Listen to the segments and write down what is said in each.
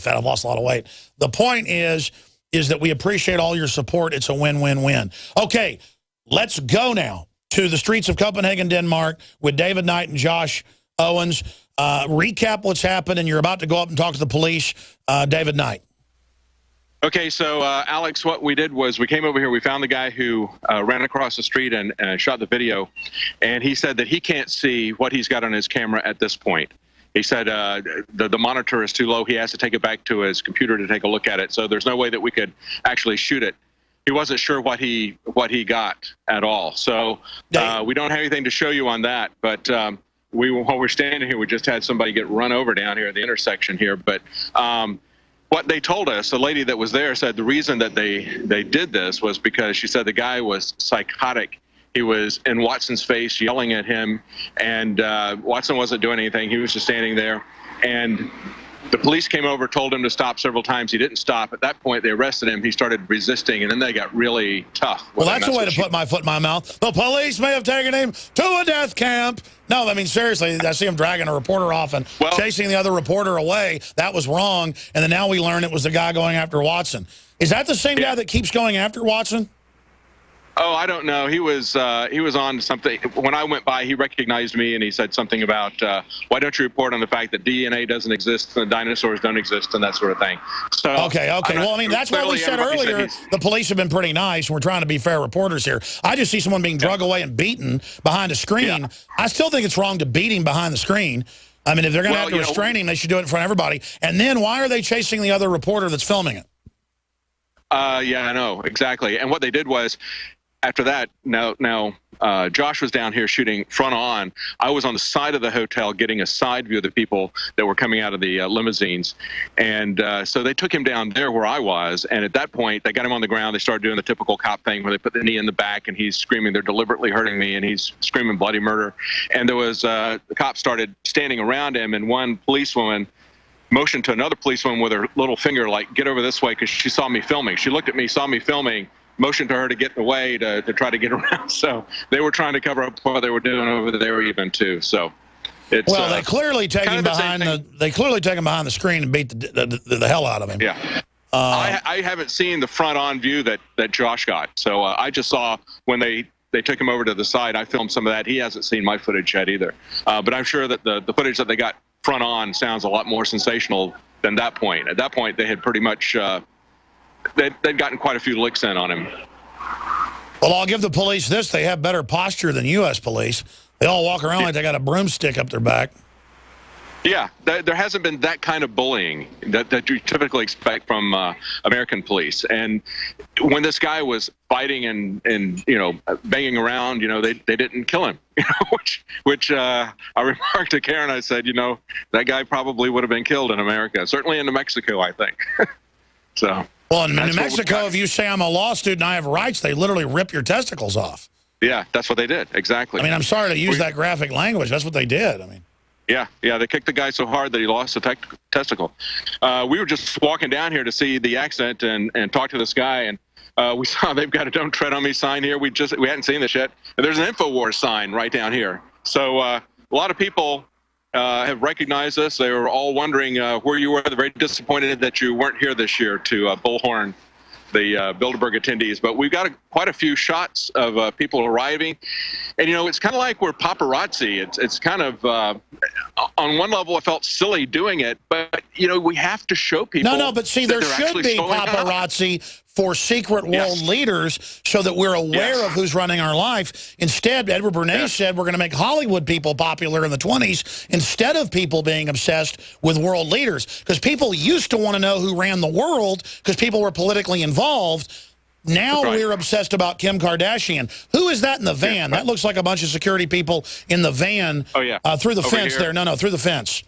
fat. I've lost a lot of weight. The point is that we appreciate all your support. It's a win-win-win. Okay, let's go now to the streets of Copenhagen, Denmark, with David Knight and Josh Owens. Recap what's happened, and you're about to go up and talk to the police. David Knight. Okay, so Alex, what we did was we came over here. We found the guy who ran across the street and shot the video, and he said that he can't see what he's got on his camera at this point. He said the monitor is too low. He has to take it back to his computer to take a look at it. So there's no way that we could actually shoot it. He wasn't sure what he got at all. So we don't have anything to show you on that. But while we're standing here, we just had somebody get run over down here at the intersection here. But what they told us, the lady that was there said the reason that they did this was because she said the guy was psychotic. He was in Watson's face yelling at him, and Watson wasn't doing anything. He was just standing there. And the police came over, told him to stop several times. He didn't stop. At that point, they arrested him. He started resisting, and then they got really tough. Well, that's a way to put my foot in my mouth. The police may have taken him to a death camp. No, I mean, seriously, I see him dragging a reporter off and chasing the other reporter away. That was wrong. And then now we learn it was the guy going after Watson. Is that the same guy that keeps going after Watson? Oh, I don't know. He was on something. When I went by, he recognized me, and he said something about, why don't you report on the fact that DNA doesn't exist and the dinosaurs don't exist and that sort of thing. So Okay. Well, I mean, that's what we said earlier. The police have been pretty nice, and we're trying to be fair reporters here. I just see someone being drug away and beaten behind a screen. Yeah. I still think it's wrong to beat him behind the screen. I mean, if they're going to have to restrain him, they should do it in front of everybody. And then why are they chasing the other reporter that's filming it? Yeah, I know. Exactly. And what they did was, after that, Josh was down here shooting front on. I was on the side of the hotel getting a side view of the people that were coming out of the limousines. And so they took him down there where I was. And at that point, they got him on the ground. They started doing the typical cop thing where they put the knee in the back and he's screaming, they're deliberately hurting me. And he's screaming bloody murder. And there was the cops started standing around him, and one policewoman motioned to another policewoman with her little finger, like, get over this way, because she saw me filming. She looked at me, saw me filming, motioned to her to get away to try to get around. So they were trying to cover up what they were doing over there even too. So it's they clearly take him behind the screen and beat the hell out of him. Yeah. I haven't seen the front on view that Josh got. So I just saw when they took him over to the side. I filmed some of that. He hasn't seen my footage yet either. But I'm sure that the footage that they got front on sounds a lot more sensational than that point. At that point, they had pretty much they'd gotten quite a few licks in on him. Well, I'll give the police this. They have better posture than U.S. police. They all walk around like they got a broomstick up their back. Yeah, there hasn't been that kind of bullying that you typically expect from American police. And when this guy was fighting and banging around, they didn't kill him. Which I remarked to Karen. I said, that guy probably would have been killed in America, certainly in New Mexico, I think. So. Well, in New Mexico, if you say I'm a law student, I have rights, they literally rip your testicles off. Yeah, that's what they did. Exactly. I mean, I'm sorry to use that graphic language. That's what they did. I mean. Yeah, they kicked the guy so hard that he lost a testicle. We were just walking down here to see the accident and talk to this guy, and we saw they've got a "Don't Tread on Me" sign here. We hadn't seen this yet. And there's an InfoWars sign right down here. So a lot of people have recognized us. They were all wondering where you were. They're very disappointed that you weren't here this year to bullhorn the Bilderberg attendees. But we've got quite a few shots of people arriving. And, it's kind of like we're paparazzi. It's kind of, on one level, I felt silly doing it. But, we have to show people. No, but see, there should be paparazzi for secret world leaders so that we're aware of who's running our life. Instead, Edward Bernays said we're going to make Hollywood people popular in the 20s instead of people being obsessed with world leaders. Because people used to want to know who ran the world because people were politically involved. Now we're obsessed about Kim Kardashian. Who is that in the van? That looks like a bunch of security people in the van through the fence there. No, through the fence.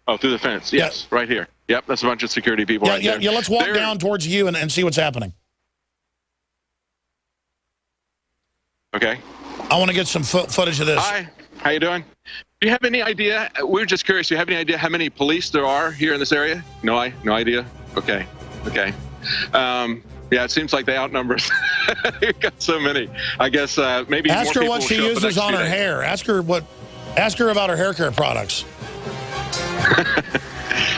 Oh, through the fence. Yes, right here. Yep, that's a bunch of security people right there. Yeah, let's walk down towards you and see what's happening. Okay. I want to get some footage of this. Hi, how you doing? Do you have any idea? We were just curious. Do you have any idea how many police there are here in this area? No idea? Okay. Yeah, it seems like they outnumber us. You've got so many. I guess maybe Ask more her what she uses on her hair. Ask her about her hair care products.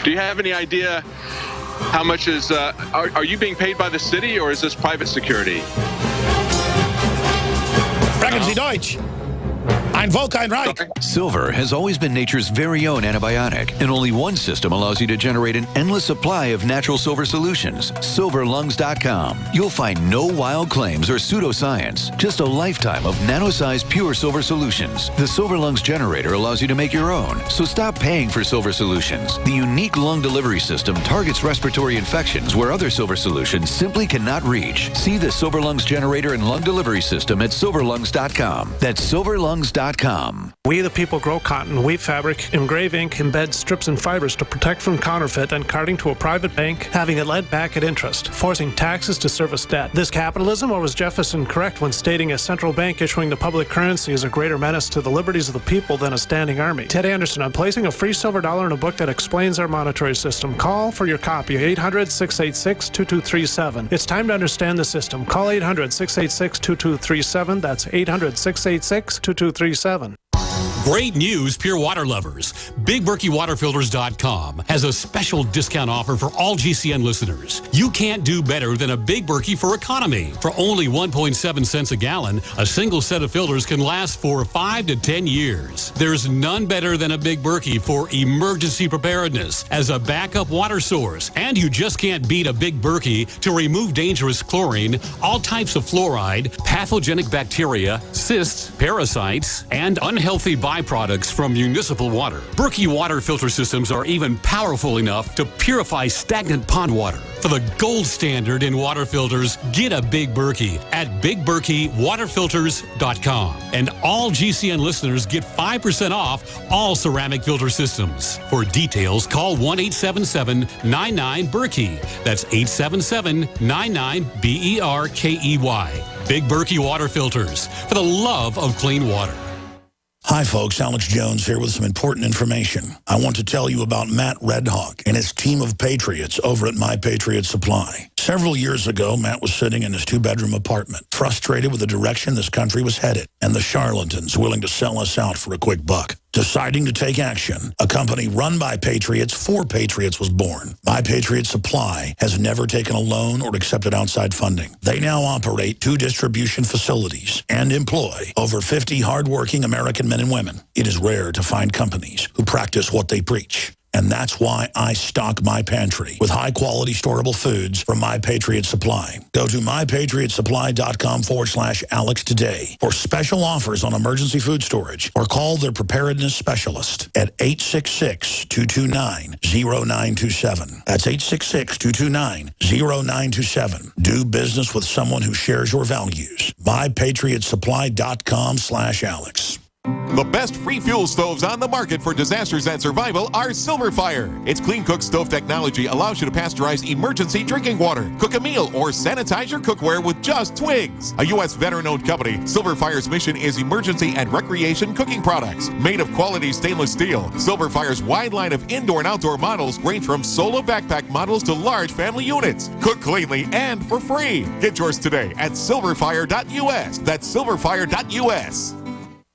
Do you have any idea How much is, are you being paid by the city, or is this private security? Sprechen Sie Deutsch. Ein Volk, ein Reich. Silver has always been nature's very own antibiotic, and only one system allows you to generate an endless supply of natural silver solutions. SilverLungs.com. You'll find no wild claims or pseudoscience, just a lifetime of nano-sized pure silver solutions. The Silver Lungs generator allows you to make your own, so stop paying for silver solutions. The unique lung delivery system targets respiratory infections where other silver solutions simply cannot reach. See the Silver Lungs generator and lung delivery system at SilverLungs.com. That's SilverLungs.com. We the people grow cotton, weave fabric, engrave ink, embed strips and fibers to protect from counterfeit and carting to a private bank, having it led back at interest, forcing taxes to service debt. This capitalism, or was Jefferson correct when stating a central bank issuing the public currency is a greater menace to the liberties of the people than a standing army? Ted Anderson, I'm placing a free silver dollar in a book that explains our monetary system. Call for your copy, 800-686-2237. It's time to understand the system. Call 800-686-2237. That's 800-686-2237. Great news, pure water lovers. BigBerkeyWaterFilters.com has a special discount offer for all GCN listeners. You can't do better than a Big Berkey for economy. For only 1.7 cents a gallon, a single set of filters can last for 5 to 10 years. There's none better than a Big Berkey for emergency preparedness as a backup water source. And you just can't beat a Big Berkey to remove dangerous chlorine, all types of fluoride, pathogenic bacteria, cysts, parasites, and unhealthy byproducts from municipal water. Berkey water filter systems are even powerful enough to purify stagnant pond water. For the gold standard in water filters, get a Big Berkey at BigBerkeyWaterFilters.com. And all GCN listeners get 5% off all ceramic filter systems. For details, call 1-877-99-BERKEY. That's 877-99-BERKEY. Big Berkey Water Filters, for the love of clean water. Hi, folks. Alex Jones here with some important information. I want to tell you about Matt Redhawk and his team of patriots over at My Patriot Supply. Several years ago, Matt was sitting in his 2-bedroom apartment, frustrated with the direction this country was headed and the charlatans willing to sell us out for a quick buck. Deciding to take action, a company run by patriots for patriots was born. My Patriot Supply has never taken a loan or accepted outside funding. They now operate 2 distribution facilities and employ over 50 hardworking American men and women. It is rare to find companies who practice what they preach. And that's why I stock my pantry with high-quality storable foods from My Patriot Supply. Go to mypatriotsupply.com/Alex today for special offers on emergency food storage, or call their preparedness specialist at 866-229-0927. That's 866-229-0927. Do business with someone who shares your values. mypatriotsupply.com/Alex. The best free fuel stoves on the market for disasters and survival are Silverfire. Its Clean Cook stove technology allows you to pasteurize emergency drinking water, cook a meal, or sanitize your cookware with just twigs. A U.S. veteran-owned company, Silverfire's mission is emergency and recreation cooking products. Made of quality stainless steel, Silverfire's wide line of indoor and outdoor models range from solo backpack models to large family units. Cook cleanly and for free. Get yours today at silverfire.us. That's silverfire.us.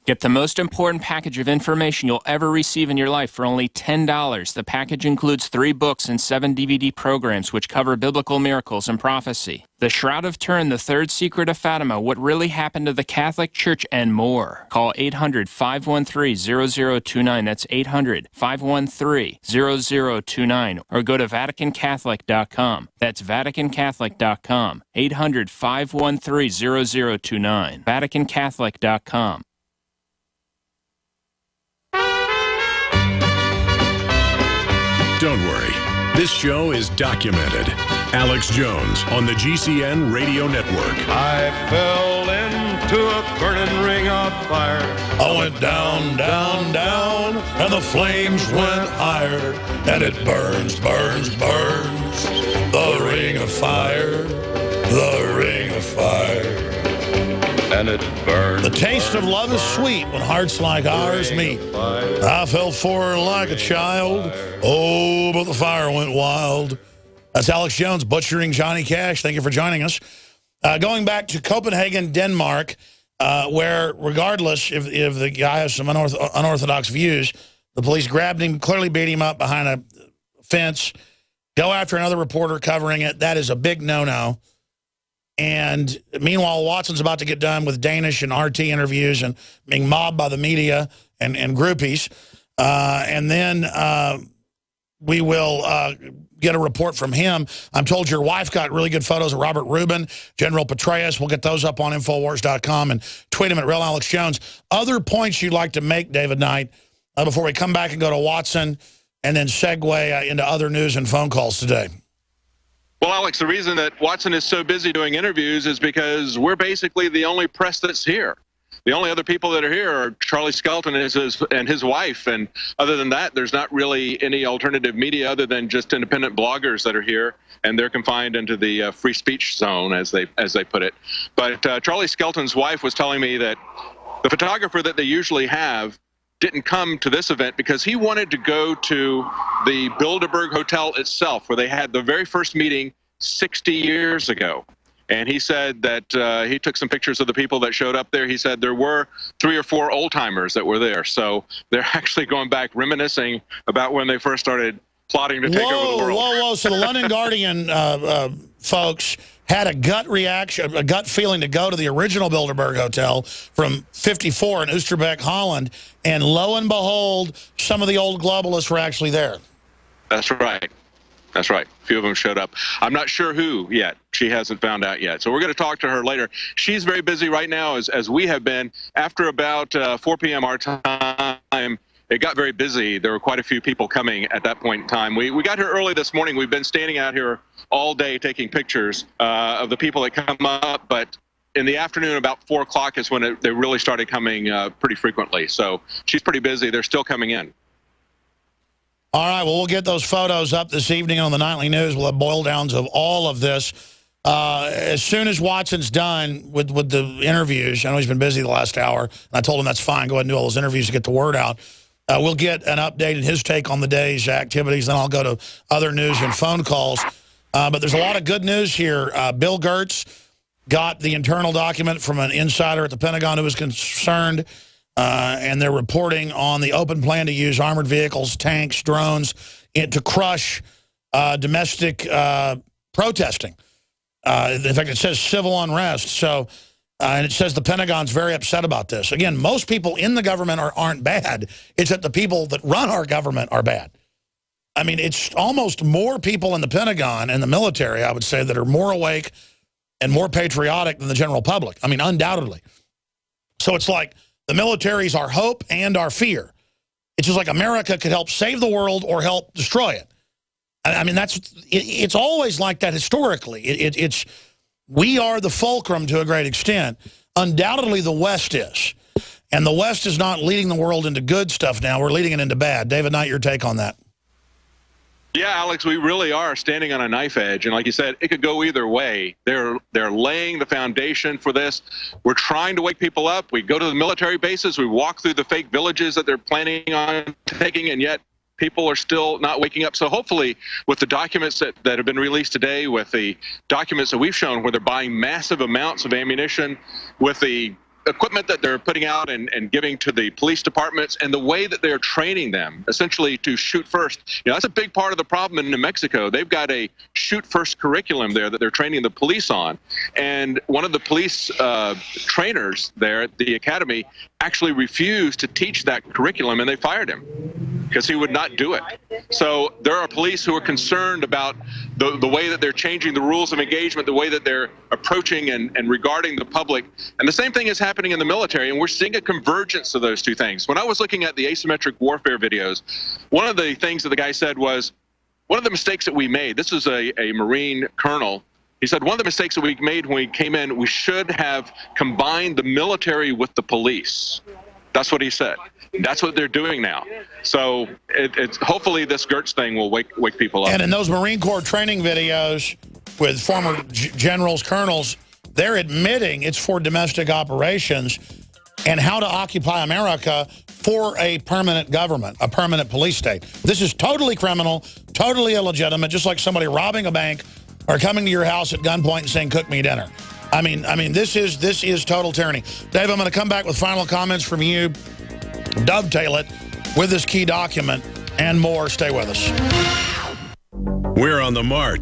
Get the most important package of information you'll ever receive in your life for only $10. The package includes 3 books and 7 DVD programs which cover biblical miracles and prophecy. The Shroud of Turin, The Third Secret of Fatima, What Really Happened to the Catholic Church, and more. Call 800-513-0029. That's 800-513-0029. Or go to VaticanCatholic.com. That's VaticanCatholic.com. 800-513-0029. VaticanCatholic.com. Don't worry, this show is documented. Alex Jones on the GCN Radio Network. I fell into a burning ring of fire. I went down, down, down, and the flames went higher, and it burns, burns, burns. The ring of fire, the ring of fire. And it burns. The taste of love is sweet when hearts like ours meet. I fell for her like a child. Oh, but the fire went wild. That's Alex Jones butchering Johnny Cash. Thank you for joining us. Going back to Copenhagen, Denmark, where regardless if the guy has some unorthodox views, the police grabbed him, clearly beat him up behind a fence, go after another reporter covering it. That is a big no-no. And meanwhile, Watson's about to get done with Danish and RT interviews and being mobbed by the media and groupies. And then we will get a report from him. I'm told your wife got really good photos of Robert Rubin, General Petraeus. We'll get those up on Infowars.com and tweet him at Real Alex Jones. Other points you'd like to make, David Knight, before we come back and go to Watson and then segue into other news and phone calls today? Well, Alex, the reason that Watson is so busy doing interviews is because we're basically the only press that's here. The only other people that are here are Charlie Skelton and his wife. And other than that, there's not really any alternative media other than just independent bloggers that are here. And they're confined into the free speech zone, as they put it. But Charlie Skelton's wife was telling me that the photographer that they usually have didn't come to this event because he wanted to go to the Bilderberg Hotel itself, where they had the very first meeting 60 years ago. And he said that he took some pictures of the people that showed up there. He said there were 3 or 4 old-timers that were there. So they're actually going back, reminiscing about when they first started plotting to take over the world. Whoa. So the London Guardian folks had a gut reaction, a gut feeling to go to the original Bilderberg Hotel from 54 in Oosterbeek, Holland. And lo and behold, some of the old globalists were actually there. That's right. That's right. A few of them showed up. I'm not sure who yet. She hasn't found out yet. So we're going to talk to her later. She's very busy right now, as we have been. After about 4 p.m. our time, it got very busy. There were quite a few people coming at that point in time. We got here early this morning. We've been standing out here all day taking pictures of the people that come up. But in the afternoon, about 4 o'clock is when they really started coming pretty frequently. So she's pretty busy. They're still coming in. All right, well, we'll get those photos up this evening on the Nightly News. We'll have boil-downs of all of this. As soon as Watson's done with the interviews, I know he's been busy the last hour, and I told him that's fine. Go ahead and do all those interviews to get the word out. We'll get an update and his take on the day's activities. Then I'll go to other news and phone calls. But there's a lot of good news here. Bill Gertz got the internal document from an insider at the Pentagon who was concerned. And they're reporting on the open plan to use armored vehicles, tanks, drones to crush domestic protesting. In fact, it says civil unrest. So, and it says the Pentagon's very upset about this. Again, most people in the government aren't bad. It's that the people that run our government are bad. I mean, it's almost more people in the Pentagon and the military, I would say, that are more awake and more patriotic than the general public. I mean, undoubtedly. So it's like the military's our hope and our fear. It's just like America could help save the world or help destroy it. I mean, it's always like that historically. We are the fulcrum to a great extent. Undoubtedly, the West is. And the West is not leading the world into good stuff now. We're leading it into bad. David Knight, your take on that? Yeah, Alex, we really are standing on a knife edge. And like you said, it could go either way. They're laying the foundation for this. We're trying to wake people up. We go to the military bases. We walk through the fake villages that they're planning on taking, and yet people are still not waking up. So hopefully with the documents that have been released today, with the documents that we've shown where they're buying massive amounts of ammunition, with the equipment that they're putting out and giving to the police departments, and the way that they're training them essentially to shoot first. You know, that's a big part of the problem in New Mexico. They've got a shoot first curriculum there that they're training the police on. And one of the police trainers there at the academy actually refused to teach that curriculum, and they fired him because he would not do it. So there are police who are concerned about the way that they're changing the rules of engagement, the way that they're approaching and regarding the public. And the same thing is happening in the military, and we're seeing a convergence of those two things. When I was looking at the asymmetric warfare videos, one of the things that the guy said was, one of the mistakes that we made, this is a Marine colonel, he said, one of the mistakes that we made when we came in, we should have combined the military with the police. That's what he said. That's what they're doing now. So it's hopefully this Gertz thing will wake people up. And in those Marine Corps training videos with former generals, colonels, they're admitting it's for domestic operations and how to occupy America for a permanent government, a permanent police state. This is totally criminal, totally illegitimate, just like somebody robbing a bank or coming to your house at gunpoint and saying, "Cook me dinner." I mean, this is total tyranny. Dave, I'm going to come back with final comments from you. Dovetail it with this key document and more. Stay with us. We're on the march.